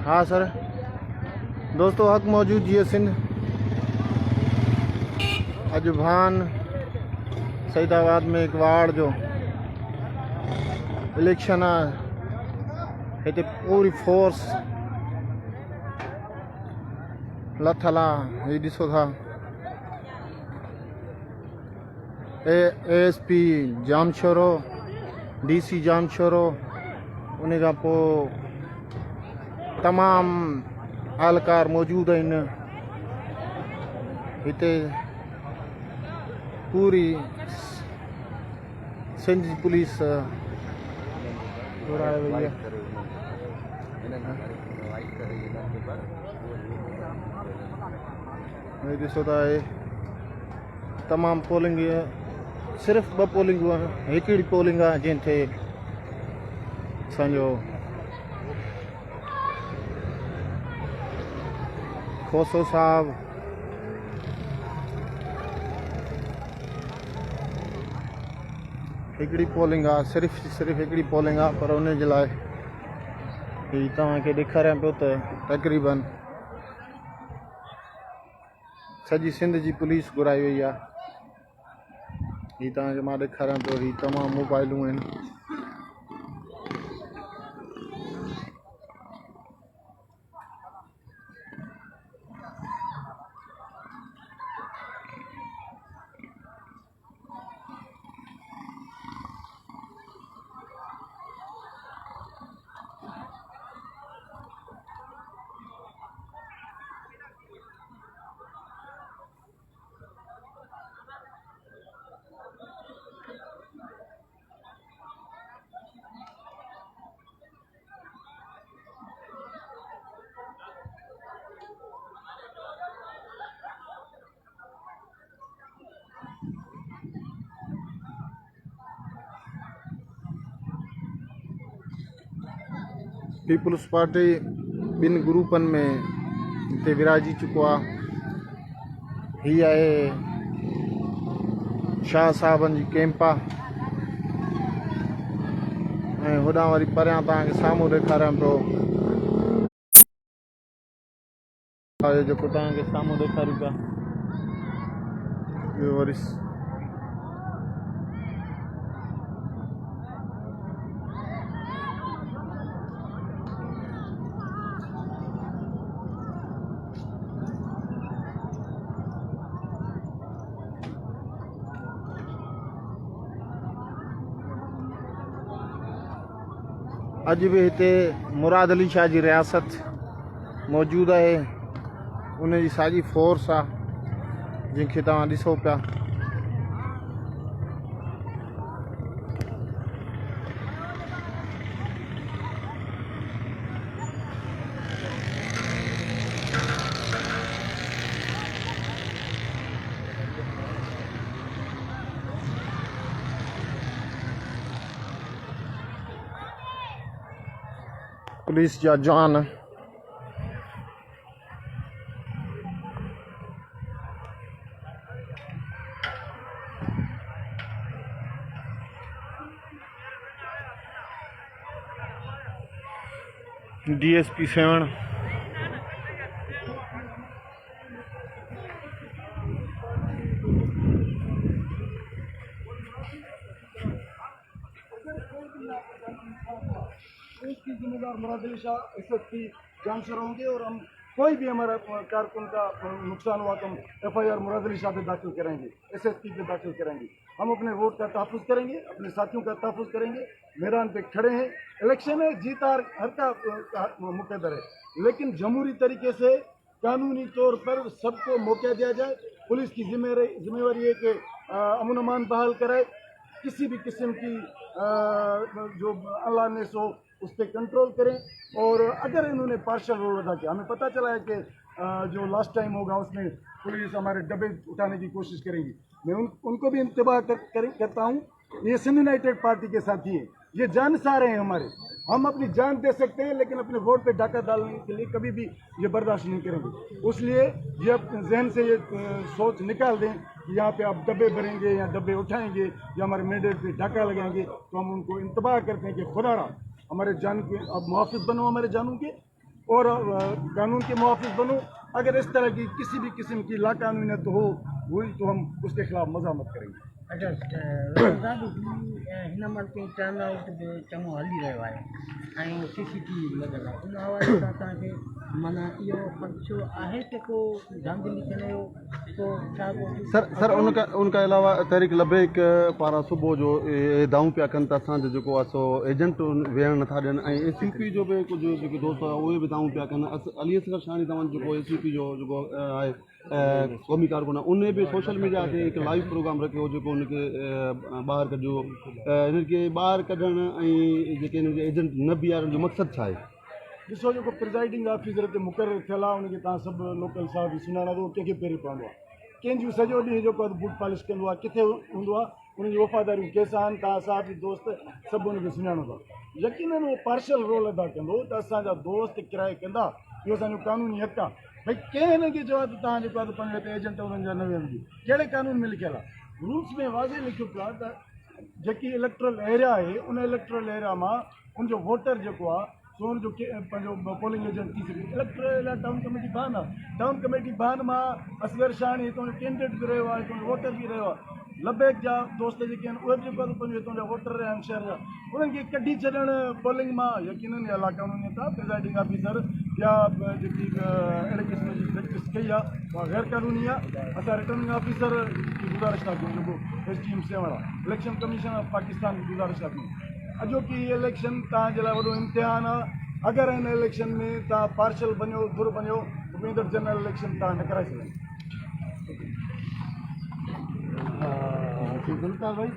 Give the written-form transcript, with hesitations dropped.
हाँ सर, दोस्तों हक मौजूद जी सिंध अजभान सईदाबाद में एक वार्ड जो इलेक्शन आहे हिते पूरी फोर्स लथल आहे। हीअ ॾिसो था ASP जाम छोरो, DC जाम छोरो, उन खां पोइ तमामु एहलकार मौजूद आहिनि हिते। पूरी सिंध जी पुलिस घुराए वई आहे। ॾिसो था तमामु पोलिंग, सिर्फ़ु 2 पोलिंगूं आहिनि, हिकिड़ी पोलिंग आहे जंहिंते असांजो खोसो साहब हिकिड़ी पोलिंग आहे, सिर्फ़ु हिकिड़ी पोलिंग आहे, पर उन जे लाइ हीअ तव्हांखे ॾेखारियां पियो त तक़रीबन सॼी सिंध जी पुलिस घुराई वई आहे। हीअ तव्हांखे मां ॾेखारियां पियो, हीअ तमामु मोबाइलूं आहिनि। पीपल्स पार्टी 2 ग्रुपनि में हिते विराजी चुको आहे। हीअ आहे शाह साहबनि जी कैंप आहे ऐं होॾां वरी परियां तव्हांखे साम्हूं ॾेखारियां पियो, जेको तव्हांखे साम्हूं ॾेखारियूं पिया, इहो वरी अॼु बि हिते मुराद अली शाह जी रियासत मौजूदु आहे। उन जी साॼी फोर्स आहे जंहिंखे तव्हां ॾिसो पिया। पुलिस जा जवान DSP 7 इसकी जिम्मेदार मुराद अली शाह SSP जानसर होंगे और हम कोई भी हमारा कारकुन का नुकसान हुआ तो हम FIR मुराद अली शाह पे दाखिल करेंगे, SSP पे दाखिल करेंगे। हम अपने वोट का तहफ़्फ़ुज़ करेंगे, अपने साथियों का तहफ़्फ़ुज़ करेंगे। मैदान पे खड़े हैं, इलेक्शन है, जीत हार हर का मुकद्दर है, लेकिन जमहूरी तरीके से कानूनी तौर पर सबको मौका दिया जाए। पुलिस की जिम्मेवारी है कि अमन अमान बहाल कराए, किसी भी किस्म की जो अनलानेस हो उस पर कंट्रोल करें। और अगर इन्होंने पार्शल रोल अदा किया, हमें पता चला है कि जो लास्ट टाइम होगा उसमें पुलिस हमारे डब्बे उठाने की कोशिश करेंगी। मैं उनको भी इंतबाह करता हूँ। ये सिंध यूनाइटेड पार्टी के साथी हैं, ये जानसार हैं हमारे। हम अपनी जान दे सकते हैं लेकिन अपने वोट पे डाका डालने के लिए कभी भी ये बर्दाश्त नहीं करेंगे। इसलिए ये अपने जहन से ये सोच निकाल दें कि यहाँ पे आप डब्बे भरेंगे या डब्बे उठाएंगे या हमारे मैंडेट पे डाका लगाएंगे, तो हम उनको इंतबाह करते हैं कि खुदा हमारे जान के अब मुहाफिज बनो, हमारे जानों के, और कानून के मुहाफिज बनो। अगर इस तरह की किसी भी किस्म की लाकानूनीत हो हुई तो हम उसके खिलाफ मज़ामत करेंगे। अच्छा हिन महिल ताईं टर्न आउट बि चङो हली रहियो आहे ऐं CCTV लॻल आहे, उन हवाले सां तव्हांखे माना इहो ख़दशो आहे की को धांधली थियण जो को छा सर उनका अलावा तहरीक लबैक पारां सुबुह जो दाऊं पिया कनि त असांजो जेको आहे सो एजेंट वेहण नथा ॾियनि ऐं ACP जो बि कुझु जेके दोस्त आहे उहे बि दाऊं पिया कनि। अली असगर शानी तव्हांजो जेको ACP जो जेको आहे क़ौमी कारकुन आहे उन बि सोशल मीडिया ते हिकु लाइव प्रोग्राम रखियो जेको उनखे ॿाहिरि कढियो। हिनखे ॿाहिरि कढण ऐं जेके हिनखे एजेंट न बीहारण जो मक़सदु छा आहे? ॾिसो जेको प्रिज़ाइडिंग ऑफिसर हिते मुक़ररु थियल आहे उनखे तव्हां सभु लोकल साहब बि सुञाणो थो, कंहिंखे पहिरीं पवंदो आहे, कंहिंजो सॼो ॾींहुं जेको आहे बूट पॉलिश कंदो आहे, किथे हूंदो आहे, उनजी वफ़ादारियूं केसा आहिनि, तव्हां साहब जी दोस्त सभु उनखे सुञाणो था। यकीनन उहो पार्शल रोल अदा कंदो त असांजा दोस्त किराए कंदा, इहो असांजो क़ानूनी हक़ आहे। भई कंहिं हिनखे चयो आहे त तव्हां जेको आहे पंहिंजे हिते एजेंट उन्हनि जा न वेहंदी, कहिड़े क़ानून में लिखियलु आहे? रूल्स में वाज़े लिखियो पियो आहे त जेकी इलेक्ट्रल एरिया आहे उन इलेक्ट्रल एरिया मां उनजो वोटर जेको आहे सो उनजो पंहिंजो पोलिंग एजेंट थी सघे। इलेक्ट्रल एरिया टाउन कमेटी बान आहे, टाउन कमेटी बान मां असगर शानी हितां जो कैंडिडेट बि रहियो आहे, हितां जो वोटर बि रहियो आहे। लबैक जा दोस्त जेके आहिनि उहे बि जेको आहे पंहिंजो हितां जा वोटर रहिया आहिनि शहर जा, उन्हनि खे कढी छॾणु पोलिंग मां यकीनन या लाकानूनीत आहे। प्रिज़ाइडिंग ऑफिसर या जेकी अहिड़े क़िस्म जी प्रैक्टिस कई आहे उहा गैर क़ानूनी आहे। असां रिटर्निंग ऑफिसर की गुज़ारिश था कयूं जेको SGM 7 आहे, इलेक्शन कमीशन ऑफ पाकिस्तान की गुज़ारिश था कयूं। अॼोकी इलेक्शन तव्हांजे लाइ वॾो इम्तिहान आहे। अगरि हिन इलेक्शन में तव्हां पार्शल बणियो, धुर बणियो, त ईंदड़ जनरल इलेक्शन तव्हां न कराए सघंदा। भाई